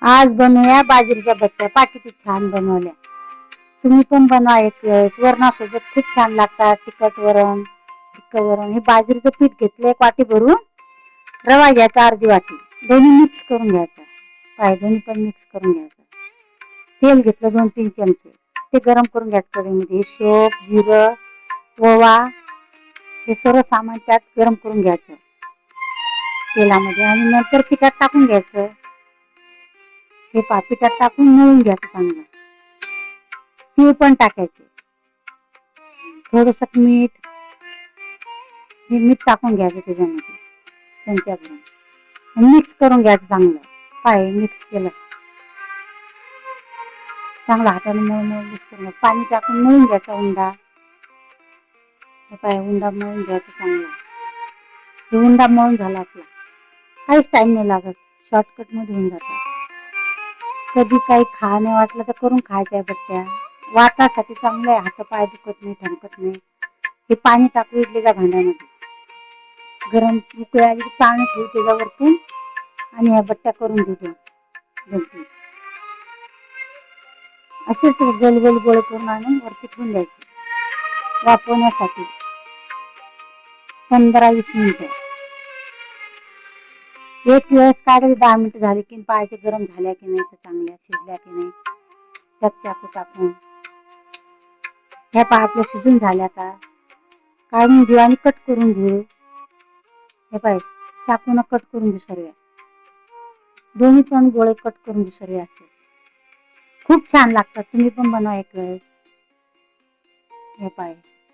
आज बनवूया बाजरीच्या बट्ट्या. पहा किती छान बनवल्या. तुम्ही पण बनवा एक वेळेस. वरणासोबत खूप छान लागतात. तिखट वरण, तिखट वरण. हे बाजरीचं पीठ घेतलं 1 वाटी भरून. रवा घ्यायचा अर्धी वाटी. दोन्ही मिक्स करून घ्यायचं. दोन्ही पण मिक्स करून घ्यायचं. तेल घेतलं 2-3 चमचे. ते गरम करून घ्यायचं कढईमध्ये. शेव, जिरं, ओवा हे सर्व सामान त्यात गरम करून घ्यायचं तेलामध्ये आणि नंतर पिठात टाकून घ्यायचं. हे पिठात टाकून मळून घ्यायचं चांगलं. तीळ पण टाकायचे. थोडंसं मीठ. हे मीठ टाकून घ्यायचं त्याच्यामध्ये चमच्याभर. मिक्स करून घ्यायचं चांगलं. मिक्स केलं. चांगला हाताने मळून मिक्स करून पाणी टाकून मळून घ्यायचा उंडा. उंडा मळून घ्यायचा चांगला. हे उंडा मळून झाला आपला. काहीच टाइम नाही लागत. शॉर्टकट मध्ये होऊन जातात. कधी काही खाणं वाटलं तर करून खायच्या बट्ट्या. वातासाठी चांगलं आहे. हातपाय दुखत नाही, ठणकत नाही. हे पाणी टाकू इडलीच्या भांड्यामध्ये. गरम उकळी आली की पाणी ठेवू त्याच्यावरतून आणि ह्या बट्ट्या करून घेऊ. असेच गोल गोल गोळे करून आणून वरती ठेवून द्यायचे वाफवण्यासाठी 15-20 मिनिटं. एक वेळेस काढायचे 10 मिनिटं झाले की पाहायचे गरम झाल्या की नाही, तर चांगल्या शिजल्या की नाही. त्यात चाकू टाकून ह्या आपल्या शिजून झाल्या का काढून घेऊ आणि कट करून घेऊ. हे चाकून कट करून घेऊ सर्व. दोन्ही पण गोळे कट करून घेऊ सर्व. असे खूप छान लागतात. तुम्ही पण बनवा एक वेळेस. हे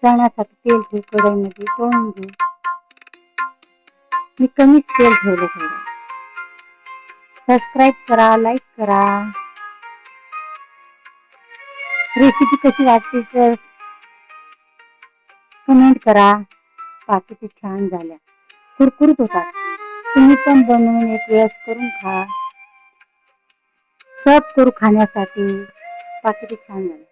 तळण्यासाठी तेल ठेवू कढईमध्ये. तळून घेऊ. मी कमीच तेल ठेवलं थोडं. सबस्क्राईब करा, लाईक करा. रेसिपी कशी वाटते तर कमेंट करा. किती छान झाल्या. कुरकुरीत होतात. तुम्ही पण बनवून एक वेळेस करून खा. सर्व करू खाण्यासाठी. किती छान झाल्या.